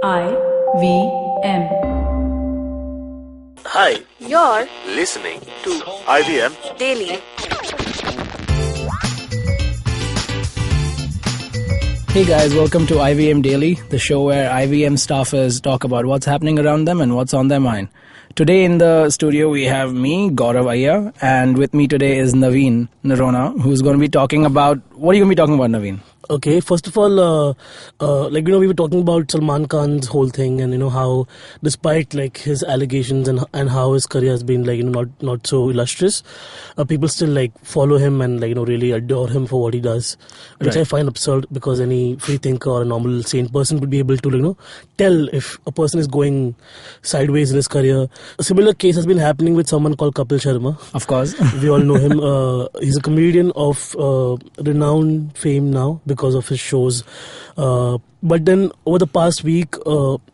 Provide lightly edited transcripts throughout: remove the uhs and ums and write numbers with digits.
IVM. Hi, You're listening to IVM. daily. Hey guys, welcome to IVM Daily, the show where IVM staffers talk about what's happening around them and what's on their mind. Today in the studio we have me, Gaurav Ayya, and with me today is Navin Narona, who's going to be talking about... What are you going to be talking about, Navin? Okay, first of all, we were talking about Salman Khan's whole thing, and how, despite his allegations and how his career has been not so illustrious, people still follow him and really adore him for what he does, which Right. I find absurd, because any free thinker or a normal sane person would be able to tell if a person is going sideways in his career. A similar case has been happening with someone called Kapil Sharma. Of course. We all know him. He's a comedian of renowned fame now because of his shows. But then over the past week,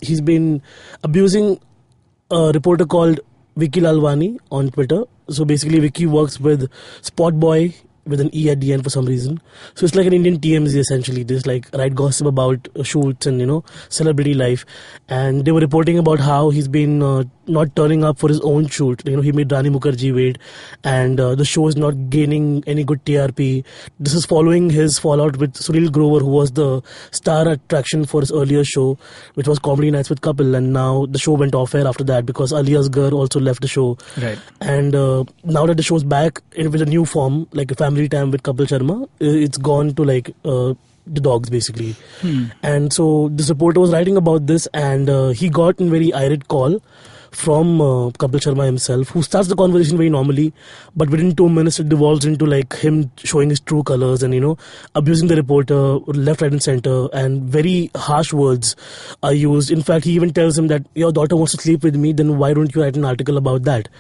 he's been abusing a reporter called Vicky Lalwani on Twitter. So basically, Vicky works with Spot Boy with an E at the end for some reason. So it's like an Indian TMZ essentially. They just write gossip about shoots and celebrity life. And they were reporting about how he's been not turning up for his own shoot. He made Rani Mukherjee wait, and the show is not gaining any good TRP. This is following his fallout with Sunil Grover, who was the star attraction for his earlier show, which was Comedy Nights with Kapil, and now the show went off air after that because Ali Asghar also left the show. Right. And now that the show's back with a new form, like a family time with Kapil Sharma, it's gone to the dogs basically. And so this reporter was writing about this, and he got a very irate call from Kapil Sharma himself, who starts the conversation very normally, but within 2 minutes it devolves into him showing his true colors and abusing the reporter left, right and center, and very harsh words are used. In fact, he even tells him that your daughter wants to sleep with me, then why don't you write an article about that?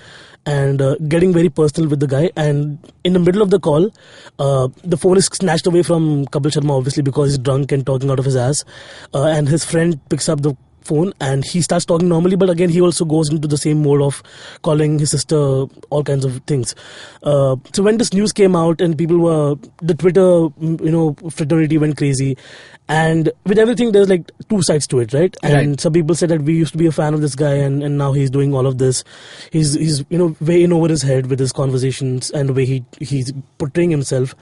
And getting very personal with the guy. And in the middle of the call, the phone is snatched away from Kapil Sharma, obviously, because he's drunk and talking out of his ass, and his friend picks up the phone and he starts talking normally, but again he also goes into the same mode of calling his sister all kinds of things. So when this news came out and the Twitter fraternity went crazy, and with everything there's two sides to it, right? And Right. some people said that we used to be a fan of this guy, and now he's doing all of this. He's way in over his head with his conversations and the way he's portraying himself,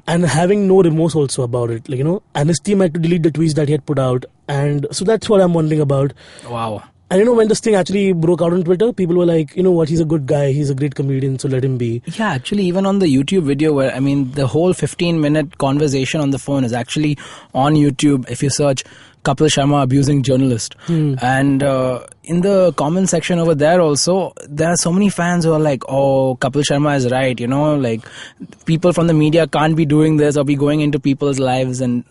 and having no remorse also about it. And his team had to delete the tweets that he had put out. And so that's what I'm wondering about. Wow. And when this thing actually broke out on Twitter, people were like, what, he's a good guy, he's a great comedian, so let him be. Yeah, actually, even on the YouTube video where, the whole 15-minute conversation on the phone is actually on YouTube if you search Kapil Sharma abusing journalist. And in the comment section over there also, there are so many fans who are like, oh, Kapil Sharma is right, people from the media can't be doing this or be going into people's lives. And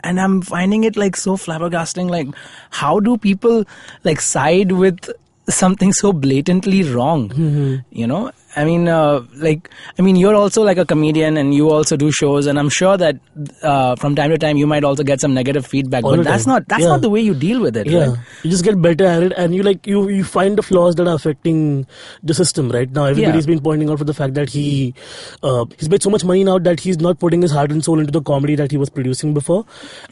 I'm finding it so flabbergasting, how do people side with something so blatantly wrong? You're also a comedian and you also do shows, and I'm sure that from time to time you might also get some negative feedback, All but the that's time. not the way you deal with it. Yeah, Right? you just get better at it, and you find the flaws that are affecting the system. Right now, everybody's been pointing out for the fact that he's made so much money now that he's not putting his heart and soul into the comedy that he was producing before.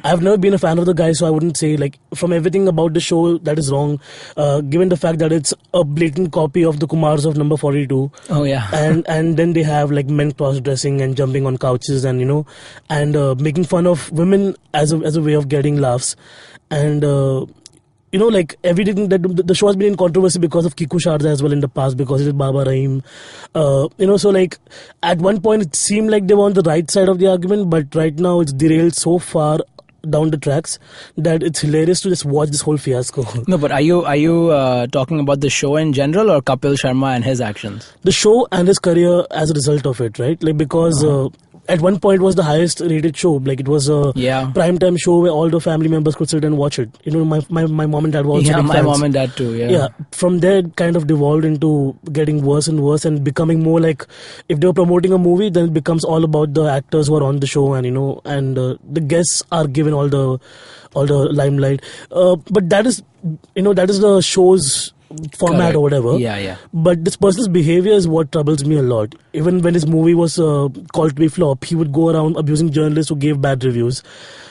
I've never been a fan of the guy, so I wouldn't say from everything about the show that is wrong. Given the fact that it's a blatant copy of the Kumars of Number 42. Oh yeah. And then they have men cross-dressing and jumping on couches and making fun of women as a way of getting laughs. And everything that the show has been in controversy because of Kiku Sharda as well in the past, because it is Baba Rahim. So at one point it seemed like they were on the right side of the argument, but right now it's derailed so far down the tracks that it's hilarious to just watch this whole fiasco. No, but are you talking about the show in general or Kapil Sharma and his actions? The show and his career as a result of it, right? Because at one point was the highest rated show. It was a prime time show where all the family members could sit and watch it. My mom and dad were also big my fans. mom and dad too. Yeah. From there, it kind of devolved into getting worse and worse and becoming more if they were promoting a movie, then it becomes all about the actors who are on the show and the guests are given all the limelight. But that is the show's format Correct. or whatever. Yeah. But this person's behavior is what troubles me a lot. Even when his movie was called to be flop, he would go around abusing journalists who gave bad reviews.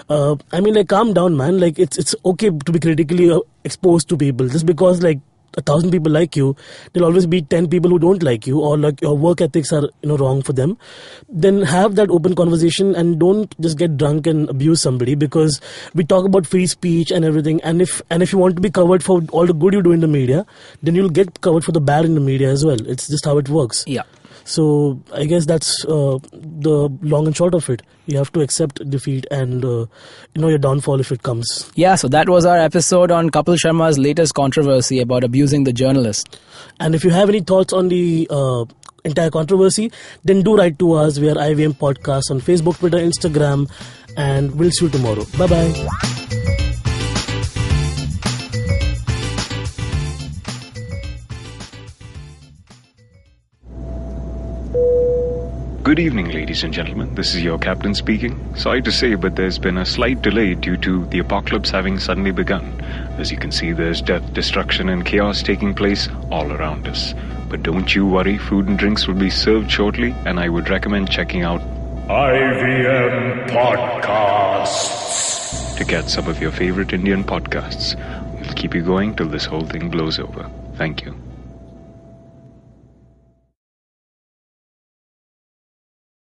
I mean, like, calm down, man. Like, it's okay to be critically exposed to people. Just because, like, 1,000 people like you, there'll always be 10 people who don't like you, or like your work ethics are wrong for them. Then have that open conversation and don't just get drunk and abuse somebody, because we talk about free speech and everything. And if you want to be covered for all the good you do in the media, then you'll get covered for the bad in the media as well. It's just how it works. Yeah. So I guess that's the long and short of it. You have to accept defeat and your downfall if it comes. Yeah, so that was our episode on Kapil Sharma's latest controversy about abusing the journalist. And if you have any thoughts on the entire controversy, then do write to us. We are IVM Podcast on Facebook, Twitter, Instagram, and we'll see you tomorrow. Bye-bye. Good evening, ladies and gentlemen. This is your captain speaking. Sorry to say, but there's been a slight delay due to the apocalypse having suddenly begun. As you can see, there's death, destruction, and chaos taking place all around us. But don't you worry, food and drinks will be served shortly, and I would recommend checking out IVM Podcasts to get some of your favorite Indian podcasts. We'll keep you going till this whole thing blows over. Thank you.